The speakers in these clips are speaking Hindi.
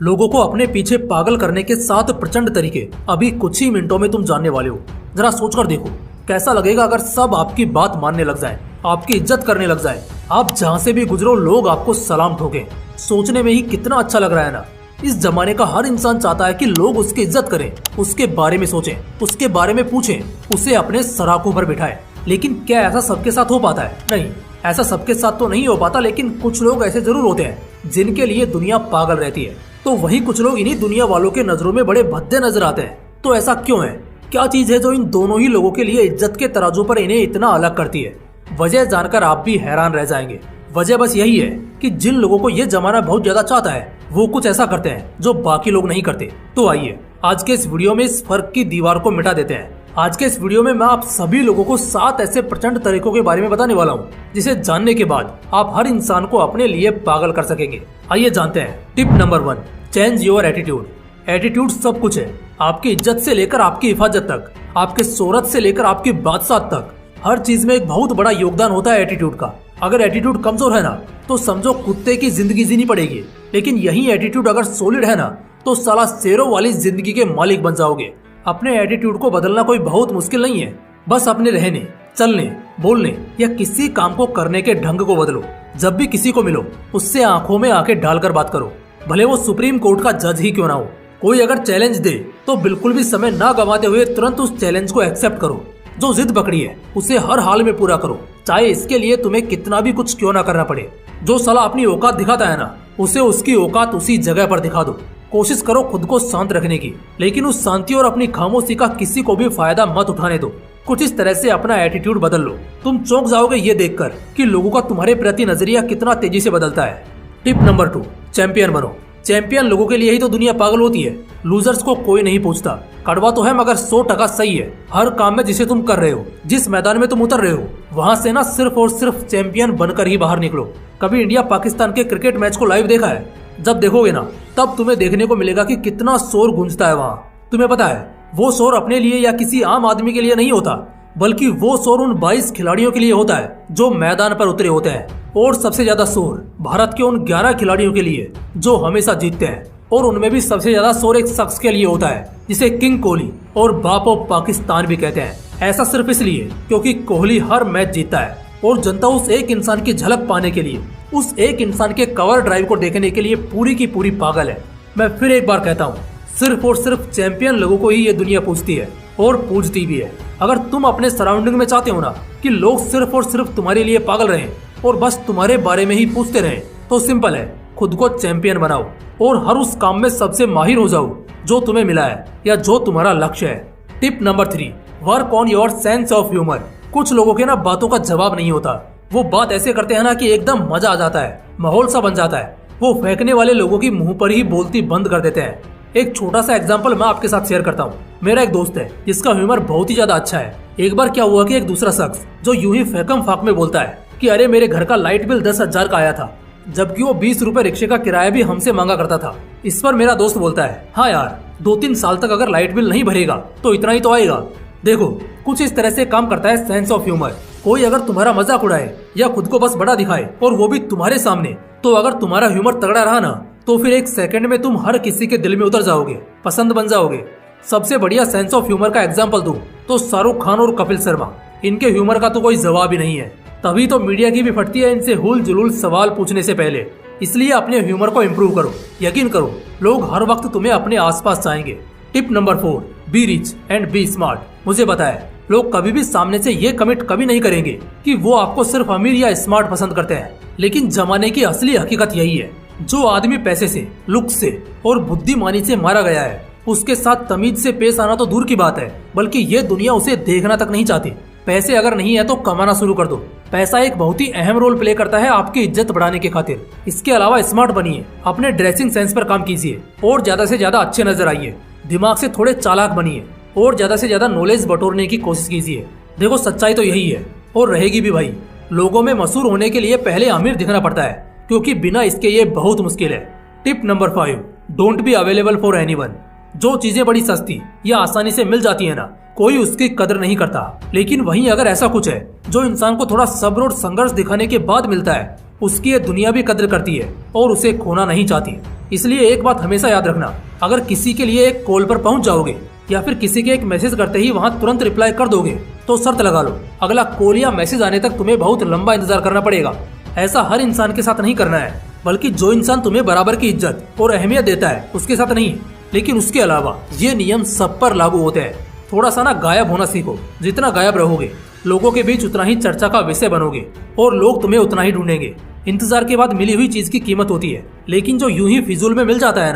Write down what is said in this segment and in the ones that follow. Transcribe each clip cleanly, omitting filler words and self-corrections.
लोगों को अपने पीछे पागल करने के 7 प्रचंड तरीके अभी कुछ ही मिनटों में तुम जानने वाले हो। जरा सोचकर देखो, कैसा लगेगा अगर सब आपकी बात मानने लग जाएं, आपकी इज्जत करने लग जाएं। आप जहां से भी गुजरो लोग आपको सलाम ठोकें। सोचने में ही कितना अच्छा लग रहा है ना। इस जमाने का हर इंसान चाहता है कि लोग उसकी इज्जत करें, उसके बारे में सोचें, उसके बारे में पूछें, उसे अपने सराखों पर बिठाएं। लेकिन क्या ऐसा सबके साथ हो पाता है? नहीं, ऐसा सबके साथ तो नहीं हो पाता, लेकिन कुछ लोग ऐसे जरूर होते हैं जिनके लिए दुनिया पागल रहती है। तो वही कुछ लोग इन्हीं दुनिया वालों के नजरों में बड़े भद्दे नजर आते हैं। तो ऐसा क्यों है? क्या चीज है जो इन दोनों ही लोगों के लिए इज्जत के तराजू पर इन्हें इतना अलग करती है? वजह जानकर आप भी हैरान रह जाएंगे। वजह बस यही है कि जिन लोगों को ये जमाना बहुत ज्यादा चाहता है वो कुछ ऐसा करते हैं जो बाकी लोग नहीं करते। तो आइए आज के इस वीडियो में इस फर्क की दीवार को मिटा देते हैं। आज के इस वीडियो में मैं आप सभी लोगों को 7 ऐसे प्रचंड तरीकों के बारे में बताने वाला हूँ जिसे जानने के बाद आप हर इंसान को अपने लिए पागल कर सकेंगे। आइए जानते हैं। Tip number 1, change your attitude. Attitude सब कुछ है। आपकी इज्जत से लेकर आपकी हिफाजत तक, आपके शोहरत से लेकर आपकी बादशाह तक, हर चीज में एक बहुत बड़ा योगदान होता है एटीट्यूड का। अगर एटीट्यूड कमजोर है ना तो समझो कुत्ते की जिंदगी जीनी पड़ेगी, लेकिन यही एटीट्यूड अगर सॉलिड है ना तो साला शेरों वाली जिंदगी के मालिक बन जाओगे। अपने एटीट्यूड को बदलना कोई बहुत मुश्किल नहीं है। बस अपने रहने, चलने, बोलने या किसी काम को करने के ढंग को बदलो। जब भी किसी को मिलो उससे आंखों में आंखें डालकर बात करो, भले वो सुप्रीम कोर्ट का जज ही क्यों ना हो। कोई अगर चैलेंज दे तो बिल्कुल भी समय ना गंवाते हुए तुरंत उस चैलेंज को एक्सेप्ट करो। जो जिद पकड़ी है उसे हर हाल में पूरा करो, चाहे इसके लिए तुम्हें कितना भी कुछ क्यों ना करना पड़े। जो साला अपनी औकात दिखाता है ना उसे उसकी औकात उसी जगह पर दिखा दो। कोशिश करो खुद को शांत रखने की, लेकिन उस शांति और अपनी खामोशी का किसी को भी फायदा मत उठाने दो। कुछ इस तरह से अपना एटीट्यूड बदल लो। तुम चौंक जाओगे ये देखकर कि लोगों का तुम्हारे प्रति नजरिया कितना तेजी से बदलता है। टिप नंबर 2, चैंपियन बनो। चैंपियन लोगों के लिए ही तो दुनिया पागल होती है। लूजर्स को कोई नहीं पूछता। कड़वा तो है मगर 100% सही है। हर काम में जिसे तुम कर रहे हो, जिस मैदान में तुम उतर रहे हो, वहाँ से ना सिर्फ और सिर्फ चैंपियन बनकर ही बाहर निकलो। कभी इंडिया पाकिस्तान के क्रिकेट मैच को लाइव देखा है? जब देखोगे ना तब तुम्हें देखने को मिलेगा कि कितना शोर गूंजता है वहाँ। तुम्हें पता है वो शोर अपने लिए या किसी आम आदमी के लिए नहीं होता, बल्कि वो शोर उन 22 खिलाड़ियों के लिए होता है जो मैदान पर उतरे होते हैं। और सबसे ज्यादा शोर भारत के उन 11 खिलाड़ियों के लिए जो हमेशा जीतते हैं। और उनमें भी सबसे ज्यादा शोर एक शख्स के लिए होता है जिसे किंग कोहली और बाप ऑफ पाकिस्तान भी कहते हैं। ऐसा सिर्फ इसलिए क्योंकि कोहली हर मैच जीतता है और जनता उस एक इंसान की झलक पाने के लिए, उस एक इंसान के कवर ड्राइव को देखने के लिए पूरी की पूरी पागल है। मैं फिर एक बार कहता हूँ, सिर्फ और सिर्फ चैंपियन लोगों को ही ये दुनिया पूछती है और पूजती भी है। अगर तुम अपने सराउंडिंग में चाहते हो ना कि लोग सिर्फ और सिर्फ तुम्हारे लिए पागल रहें और बस तुम्हारे बारे में ही पूछते रहें, तो सिंपल है, खुद को चैंपियन बनाओ और हर उस काम में सबसे माहिर हो जाओ जो तुम्हें मिला है या जो तुम्हारा लक्ष्य है। Tip number 3, work on your sense of humour. कुछ लोगों के ना बातों का जवाब नहीं होता। वो बात ऐसे करते हैं ना कि एकदम मजा आ जाता है, माहौल सा बन जाता है। वो फेंकने वाले लोगों की मुंह पर ही बोलती बंद कर देते हैं। एक छोटा सा एग्जांपल मैं आपके साथ शेयर करता हूँ। मेरा एक दोस्त है जिसका ह्यूमर बहुत ही ज्यादा अच्छा है। एक बार क्या हुआ कि एक दूसरा शख्स जो यूं ही फेकम फाक में बोलता है कि अरे मेरे घर का लाइट बिल 10,000 का आया था, जबकि वो 20 रुपए रिक्शे का किराया भी हमसे मांगा करता था। इस पर मेरा दोस्त बोलता है, हाँ यार 2-3 साल तक अगर लाइट बिल नहीं भरेगा तो इतना ही तो आएगा। देखो कुछ इस तरह से काम करता है सेंस ऑफ ह्यूमर। कोई अगर तुम्हारा मजाक उड़ाए या खुद को बस बड़ा दिखाए और वो भी तुम्हारे सामने, तो अगर तुम्हारा ह्यूमर तगड़ा रहा ना तो फिर एक सेकंड में तुम हर किसी के दिल में उतर जाओगे, पसंद बन जाओगे। सबसे बढ़िया सेंस ऑफ ह्यूमर का एग्जांपल दूं तो शाहरुख खान और कपिल शर्मा। इनके ह्यूमर का तो कोई जवाब ही नहीं है। तभी तो मीडिया की भी फटती है इनसे हुल जुलूल सवाल पूछने से पहले। इसलिए अपने ह्यूमर को इम्प्रूव करो। यकीन करो लोग हर वक्त तुम्हें अपने आसपास चाहेंगे। Tip number 4, be rich and be smart. मुझे पता है लोग कभी भी सामने से ये कमिट कभी नहीं करेंगे कि वो आपको सिर्फ अमीर या स्मार्ट पसंद करते हैं, लेकिन जमाने की असली हकीकत यही है। जो आदमी पैसे से, लुक से और बुद्धिमानी से मारा गया है उसके साथ तमीज से पेश आना तो दूर की बात है, बल्कि ये दुनिया उसे देखना तक नहीं चाहती। पैसे अगर नहीं है तो कमाना शुरू कर दो। पैसा एक बहुत ही अहम रोल प्ले करता है आपकी इज्जत बढ़ाने के खातिर। इसके अलावा स्मार्ट बनिए, अपने ड्रेसिंग सेंस पर काम कीजिए और ज्यादा से ज्यादा अच्छे नजर आइए। दिमाग से थोड़े चालाक बनिए और ज्यादा से ज्यादा नॉलेज बटोरने की कोशिश कीजिए। देखो सच्चाई तो यही है और रहेगी भी भाई। लोगों में मशहूर होने के लिए पहले अमीर दिखना पड़ता है, क्योंकि बिना इसके ये बहुत मुश्किल है। Tip number 5, don't be available for anyone. जो चीजें बड़ी सस्ती या आसानी से मिल जाती है ना, कोई उसकी कदर नहीं करता। लेकिन वहीं अगर ऐसा कुछ है जो इंसान को थोड़ा सब्र और संघर्ष दिखाने के बाद मिलता है, उसकी ये दुनिया भी कदर करती है और उसे खोना नहीं चाहती। इसलिए एक बात हमेशा याद रखना, अगर किसी के लिए एक कॉल पर पहुंच जाओगे या फिर किसी के एक मैसेज करते ही वहां तुरंत रिप्लाई कर दोगे तो शर्त लगा लो, अगला कॉल या मैसेज आने तक तुम्हें बहुत लंबा इंतजार करना पड़ेगा। ऐसा हर इंसान के साथ नहीं करना है, बल्कि जो इंसान तुम्हें बराबर की इज्जत और अहमियत देता है उसके साथ नहीं। लेकिन उसके अलावा ये नियम सब पर लागू होते हैं। थोड़ा सा ना गायब होना सीखो, जितना गायब रहोगे लोगों के बीच उतना ही चर्चा का विषय बनोगे और लोग तुम्हें उतना ही ढूंढेंगे। इंतजार के बाद मिली हुई चीज की कीमत होती है, लेकिन जो यूं ही फिजूल में मिल जाता है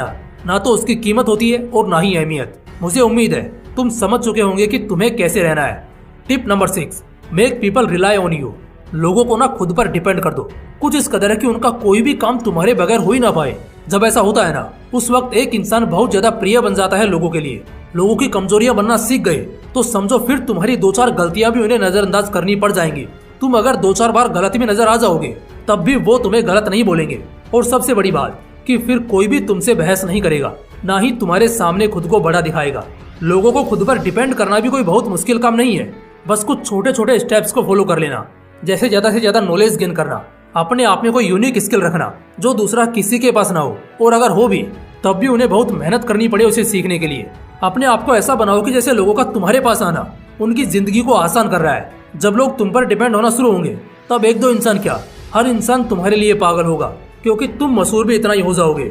ना तो उसकी कीमत होती है और ना ही अहमियत। मुझे उम्मीद है तुम समझ चुके होंगे कि तुम्हें कैसे रहना है। Tip number 6, make people rely on you. लोगों को ना खुद पर डिपेंड कर दो, कुछ इस कदर है कि उनका कोई भी काम तुम्हारे बगैर हो ही ना पाए। जब ऐसा होता है ना, उस वक्त एक इंसान बहुत ज्यादा प्रिय बन जाता है लोगों के लिए। लोगों की कमजोरियां बनना सीख गए तो समझो फिर तुम्हारी 2-4 गलतियां भी उन्हें नजरअंदाज करनी पड़ जाएंगी। तुम अगर 2-4 बार गलती में नजर आ जाओगे तब भी वो तुम्हें गलत नहीं बोलेंगे। और सबसे बड़ी बात कि फिर कोई भी तुमसे बहस नहीं करेगा, ना ही तुम्हारे सामने खुद को बड़ा दिखाएगा। लोगों को खुद पर डिपेंड करना भी कोई बहुत मुश्किल काम नहीं है, बस कुछ छोटे छोटे स्टेप्स को फॉलो कर लेना। जैसे ज्यादा से ज्यादा नॉलेज गेन करना, अपने आप में कोई यूनिक स्किल रखना जो दूसरा किसी के पास ना हो, और अगर हो भी तब भी उन्हें बहुत मेहनत करनी पड़े उसे सीखने के लिए। अपने आप को ऐसा बनाओ कि जैसे लोगों का तुम्हारे पास आना उनकी जिंदगी को आसान कर रहा है। जब लोग तुम पर डिपेंड होना शुरू होंगे तब 1-2 इंसान क्या, हर इंसान तुम्हारे लिए पागल होगा, क्योंकि तुम मशहूर भी इतना ही हो जाओगे।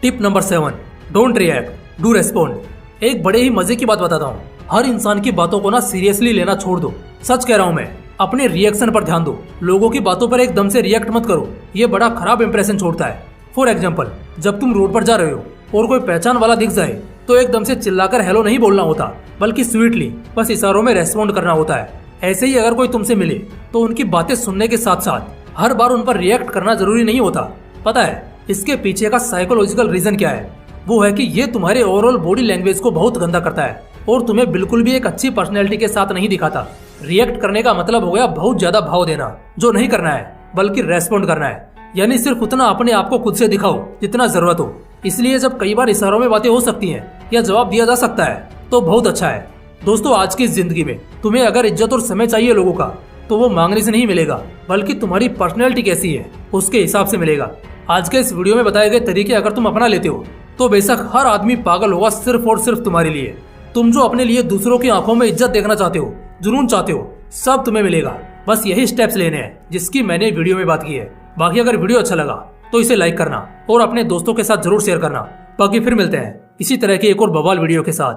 Tip number 7, don't react, do respond. एक बड़े ही मजे की बात बताता हूँ, हर इंसान की बातों को ना सीरियसली लेना छोड़ दो। सच कह रहा हूँ मैं, अपने रिएक्शन पर ध्यान दो। लोगों की बातों पर एकदम से रिएक्ट मत करो, ये बड़ा खराब इंप्रेशन छोड़ता है। फॉर एग्जाम्पल, जब तुम रोड पर जा रहे हो और कोई पहचान वाला दिख जाए तो एकदम से चिल्लाकर हेलो नहीं बोलना होता, बल्कि स्वीटली बस इशारों में रेस्पॉन्ड करना होता है। ऐसे ही अगर कोई तुमसे मिले तो उनकी बातें सुनने के साथ साथ हर बार उन पर रिएक्ट करना जरूरी नहीं होता। पता है इसके पीछे का साइकोलॉजिकल रीजन क्या है? वो है कि ये तुम्हारे ओवरऑल बॉडी लैंग्वेज को बहुत गंदा करता है और तुम्हें बिल्कुल भी एक अच्छी पर्सनैलिटी के साथ नहीं दिखाता। रिएक्ट करने का मतलब हो गया बहुत ज्यादा भाव देना, जो नहीं करना है बल्कि रेस्पॉन्ड करना है। यानी सिर्फ उतना अपने आप को खुद से दिखाओ जितना जरूरत हो। इसलिए जब कई बार इशारों में बातें हो सकती हैं या जवाब दिया जा सकता है तो बहुत अच्छा है। दोस्तों, आज की जिंदगी में तुम्हें अगर इज्जत और समय चाहिए लोगों का, तो वो मांगने से नहीं मिलेगा, बल्कि तुम्हारी पर्सनैलिटी कैसी है उसके हिसाब से मिलेगा। आज के इस वीडियो में बताए गए तरीके अगर तुम अपना लेते हो तो बेशक हर आदमी पागल होगा सिर्फ और सिर्फ तुम्हारे लिए। तुम जो अपने लिए दूसरों की आंखों में इज्जत देखना चाहते हो, जुनून चाहते हो, सब तुम्हें मिलेगा। बस यही स्टेप्स लेने हैं जिसकी मैंने वीडियो में बात की है। बाकी अगर वीडियो अच्छा लगा तो इसे लाइक करना और अपने दोस्तों के साथ जरूर शेयर करना। बाकी फिर मिलते हैं इसी तरह की एक और बवाल वीडियो के साथ।